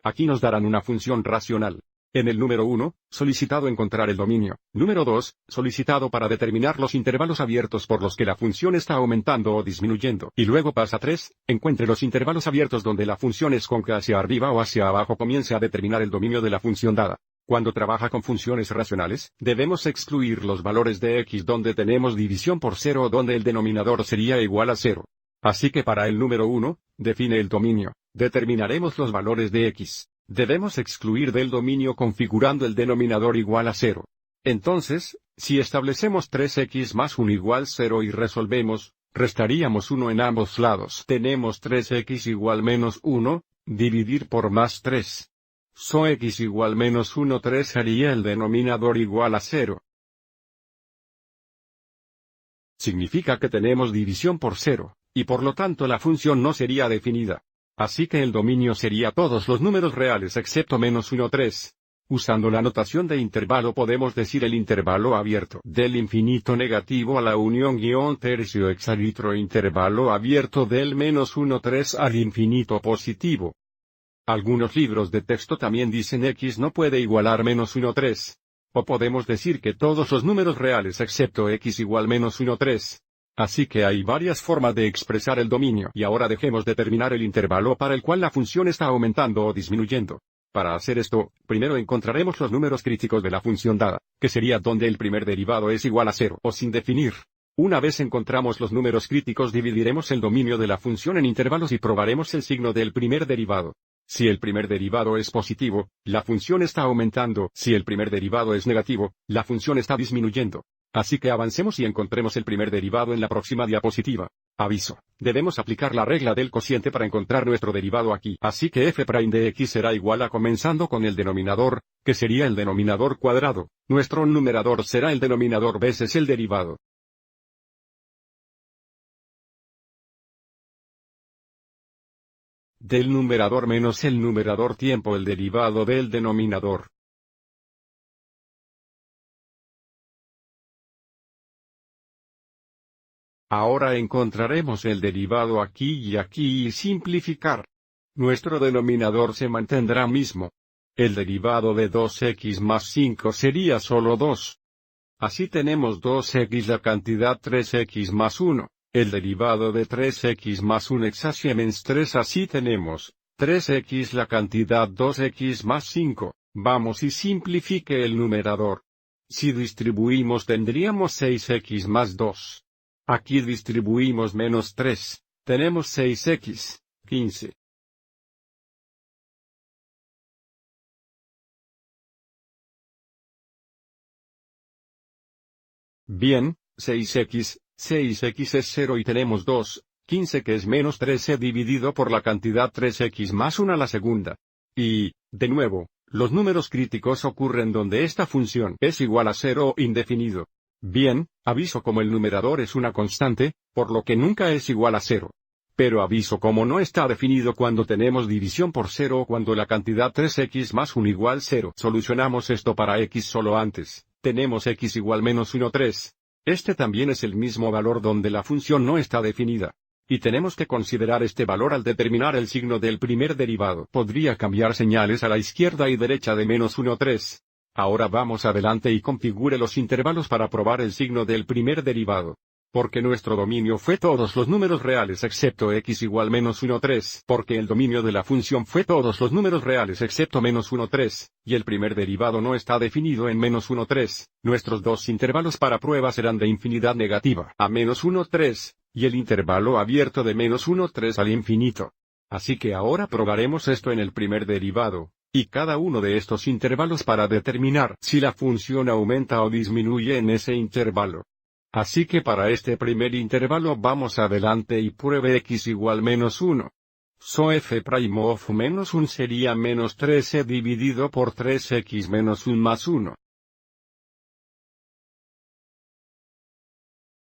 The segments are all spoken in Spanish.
Aquí nos darán una función racional. En el número 1, solicitado encontrar el dominio. Número 2, solicitado para determinar los intervalos abiertos por los que la función está aumentando o disminuyendo. Y luego pasa 3, encuentre los intervalos abiertos donde la función es conca hacia arriba o hacia abajo, comience a determinar el dominio de la función dada. Cuando trabaja con funciones racionales, debemos excluir los valores de x donde tenemos división por 0 o donde el denominador sería igual a 0. Así que para el número 1, define el dominio. Determinaremos los valores de x. Debemos excluir del dominio configurando el denominador igual a 0. Entonces, si establecemos 3x más 1 igual 0 y resolvemos, restaríamos 1 en ambos lados. Tenemos 3x igual menos 1, dividir por más 3. So x igual menos 1, 3 haría el denominador igual a 0. Significa que tenemos división por 0, y por lo tanto la función no sería definida. Así que el dominio sería todos los números reales excepto menos 1, 3. Usando la notación de intervalo podemos decir el intervalo abierto del infinito negativo a la unión guión tercio hexalitro intervalo abierto del menos 1, 3 al infinito positivo. Algunos libros de texto también dicen x no puede igualar menos 1, 3. O podemos decir que todos los números reales excepto x igual menos 1, 3. Así que hay varias formas de expresar el dominio. Y ahora dejemos determinar el intervalo para el cual la función está aumentando o disminuyendo. Para hacer esto, primero encontraremos los números críticos de la función dada, que sería donde el primer derivado es igual a 0 o sin definir. Una vez encontramos los números críticos dividiremos el dominio de la función en intervalos y probaremos el signo del primer derivado. Si el primer derivado es positivo, la función está aumentando. Si el primer derivado es negativo, la función está disminuyendo. Así que avancemos y encontremos el primer derivado en la próxima diapositiva. Aviso. Debemos aplicar la regla del cociente para encontrar nuestro derivado aquí. Así que f' de x será igual a comenzando con el denominador, que sería el denominador cuadrado. Nuestro numerador será el denominador veces el derivado. Del numerador menos el numerador tiempo el derivado del denominador. Ahora encontraremos el derivado aquí y simplificar. Nuestro denominador se mantendrá mismo. El derivado de 2x más 5 sería solo 2. Así tenemos 2x la cantidad 3x más 1. El derivado de 3x más 1 exactamente 3. Así tenemos 3x la cantidad 2x más 5. Vamos y simplifique el numerador. Si distribuimos tendríamos 6x más 2. Aquí distribuimos menos 3. Tenemos 6x, 15. Bien, 6x es 0 y tenemos 2, 15 que es menos 13 dividido por la cantidad 3x más 1 a la segunda. Y, de nuevo, los números críticos ocurren donde esta función es igual a 0 o indefinido. Bien, aviso como el numerador es una constante, por lo que nunca es igual a 0. Pero aviso como no está definido cuando tenemos división por 0 o cuando la cantidad 3x más 1 igual 0. Solucionamos esto para x solo antes. Tenemos x igual menos 1, 3. Este también es el mismo valor donde la función no está definida. Y tenemos que considerar este valor al determinar el signo del primer derivado. Podría cambiar señales a la izquierda y derecha de menos 1, 3. Ahora vamos adelante y configure los intervalos para probar el signo del primer derivado. Porque nuestro dominio fue todos los números reales excepto x igual menos 1, 3. Porque el dominio de la función fue todos los números reales excepto menos 1, 3. Y el primer derivado no está definido en menos 1, 3. Nuestros dos intervalos para prueba serán de infinidad negativa a menos 1, 3. Y el intervalo abierto de menos 1, 3 al infinito. Así que ahora probaremos esto en el primer derivado. Y cada uno de estos intervalos para determinar si la función aumenta o disminuye en ese intervalo. Así que para este primer intervalo vamos adelante y pruebe x igual menos 1. So f' of menos 1 sería menos 13 dividido por 3x menos 1 más 1.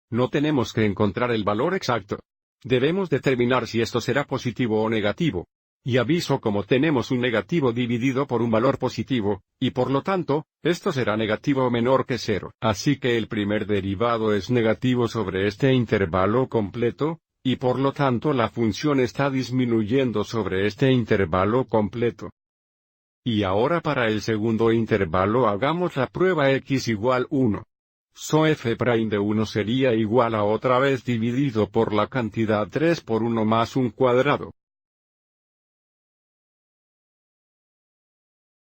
No tenemos que encontrar el valor exacto. Debemos determinar si esto será positivo o negativo. Y aviso como tenemos un negativo dividido por un valor positivo, y por lo tanto, esto será negativo o menor que 0. Así que el primer derivado es negativo sobre este intervalo completo, y por lo tanto la función está disminuyendo sobre este intervalo completo. Y ahora para el segundo intervalo hagamos la prueba x igual 1. So f' de 1 sería igual a otra vez dividido por la cantidad 3 por 1 más 1 cuadrado.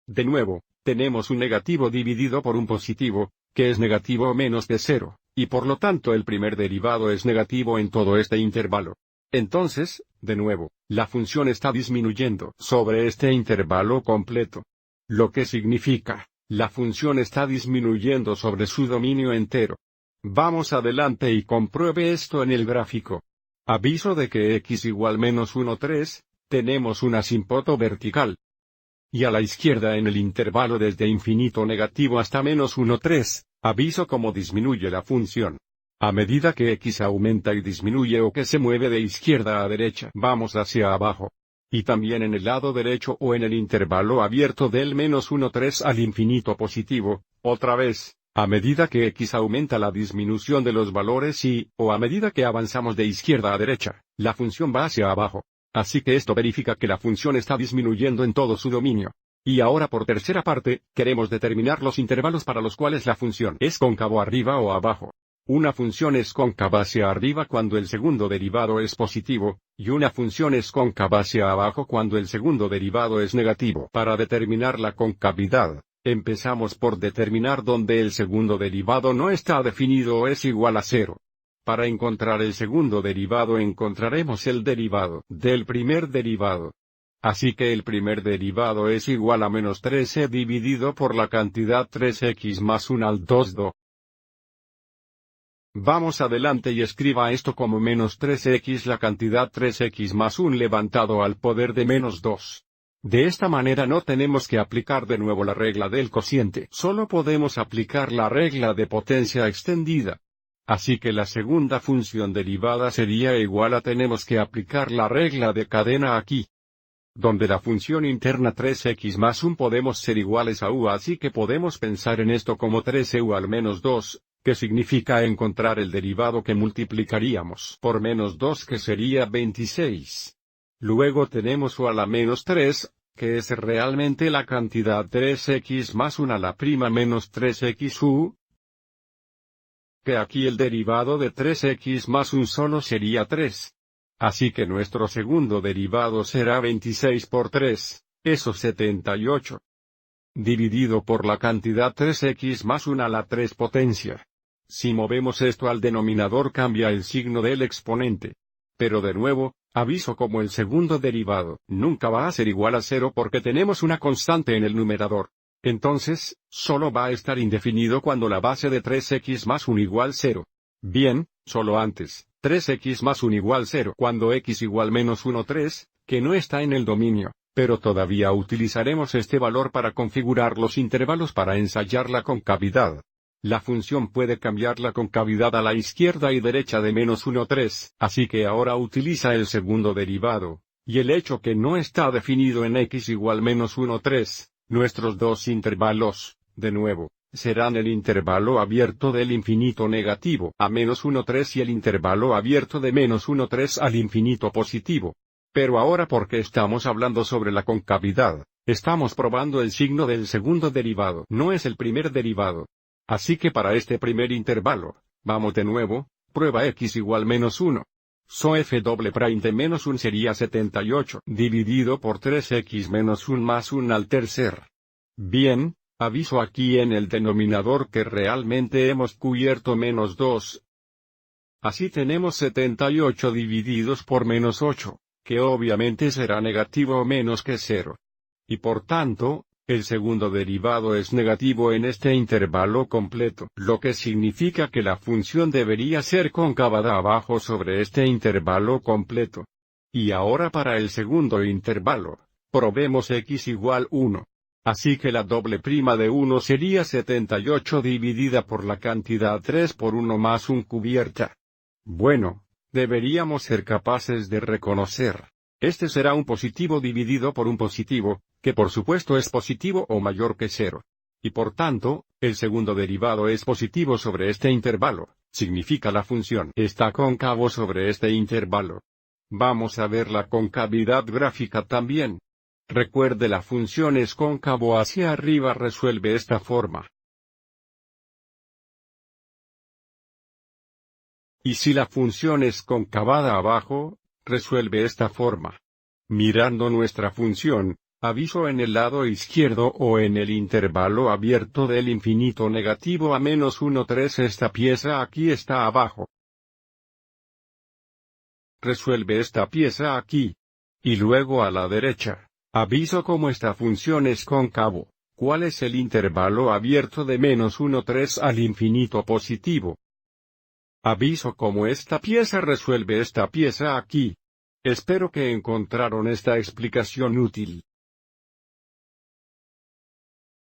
De nuevo, tenemos un negativo dividido por un positivo, que es negativo o menos de 0, y por lo tanto el primer derivado es negativo en todo este intervalo. Entonces, de nuevo, la función está disminuyendo sobre este intervalo completo. Lo que significa, la función está disminuyendo sobre su dominio entero. Vamos adelante y compruebe esto en el gráfico. Aviso de que x igual menos 1, 3, tenemos un asímpoto vertical. Y a la izquierda en el intervalo desde infinito negativo hasta menos 1, 3, aviso cómo disminuye la función. A medida que x aumenta y disminuye o que se mueve de izquierda a derecha, vamos hacia abajo. Y también en el lado derecho o en el intervalo abierto del menos 1, 3 al infinito positivo, otra vez, a medida que x aumenta la disminución de los valores y, o a medida que avanzamos de izquierda a derecha, la función va hacia abajo. Así que esto verifica que la función está disminuyendo en todo su dominio. Y ahora por tercera parte, queremos determinar los intervalos para los cuales la función es cóncavo arriba o abajo. Una función es cóncava hacia arriba cuando el segundo derivado es positivo, y una función es cóncava hacia abajo cuando el segundo derivado es negativo. Para determinar la concavidad, empezamos por determinar dónde el segundo derivado no está definido o es igual a 0. Para encontrar el segundo derivado encontraremos el derivado del primer derivado. Así que el primer derivado es igual a menos 3e dividido por la cantidad 3x más 1 al 2do. Vamos adelante y escriba esto como menos 3x la cantidad 3x más 1 levantado al poder de menos 2. De esta manera no tenemos que aplicar de nuevo la regla del cociente, solo podemos aplicar la regla de potencia extendida. Así que la segunda función derivada sería igual a tenemos que aplicar la regla de cadena aquí. Donde la función interna 3x más 1 podemos ser iguales a u, así que podemos pensar en esto como 3u al menos 2, que significa encontrar el derivado que multiplicaríamos por menos 2 que sería 26. Luego tenemos u a la menos 3, que es realmente la cantidad 3x más 1 a la prima menos 3xu, que aquí el derivado de 3x más 1 solo sería 3. Así que nuestro segundo derivado será 26 por 3, eso 78. Dividido por la cantidad 3x más 1 a la 3 potencia. Si movemos esto al denominador cambia el signo del exponente. Pero de nuevo, aviso como el segundo derivado nunca va a ser igual a 0 porque tenemos una constante en el numerador. Entonces, solo va a estar indefinido cuando la base de 3x más 1 igual 0. Bien, solo antes, 3x más 1 igual 0 cuando x igual menos 1, 3, que no está en el dominio, pero todavía utilizaremos este valor para configurar los intervalos para ensayar la concavidad. La función puede cambiar la concavidad a la izquierda y derecha de menos 1, 3, así que ahora utiliza el segundo derivado, y el hecho que no está definido en x igual menos 1, 3. Nuestros dos intervalos, de nuevo, serán el intervalo abierto del infinito negativo a menos 1, 3 y el intervalo abierto de menos 1, 3 al infinito positivo. Pero ahora porque estamos hablando sobre la concavidad, estamos probando el signo del segundo derivado, no es el primer derivado. Así que para este primer intervalo, vamos de nuevo, prueba x igual menos 1. So f doble prime de menos 1 sería 78 dividido por 3x menos 1 más 1 al tercer. Bien, aviso aquí en el denominador que realmente hemos cubierto menos 2. Así tenemos 78 divididos por menos 8, que obviamente será negativo o menos que 0. Y por tanto, el segundo derivado es negativo en este intervalo completo, lo que significa que la función debería ser cóncava de abajo sobre este intervalo completo. Y ahora para el segundo intervalo, probemos x igual 1. Así que la doble prima de 1 sería 78 dividida por la cantidad 3 por 1 más 1 cubierta. Bueno, deberíamos ser capaces de reconocer. Este será un positivo dividido por un positivo, que por supuesto es positivo o mayor que 0. Y por tanto, el segundo derivado es positivo sobre este intervalo, significa la función está cóncavo sobre este intervalo. Vamos a ver la concavidad gráfica también. Recuerde, la función es cóncavo hacia arriba, resuelve esta forma. Y si la función es concavada abajo, resuelve esta forma. Mirando nuestra función, aviso en el lado izquierdo o en el intervalo abierto del infinito negativo a menos 1, 3, esta pieza aquí está abajo. Resuelve esta pieza aquí. Y luego a la derecha, aviso como esta función es cóncavo, cuál es el intervalo abierto de menos 1, 3 al infinito positivo. Aviso como esta pieza resuelve esta pieza aquí. Espero que encontraron esta explicación útil.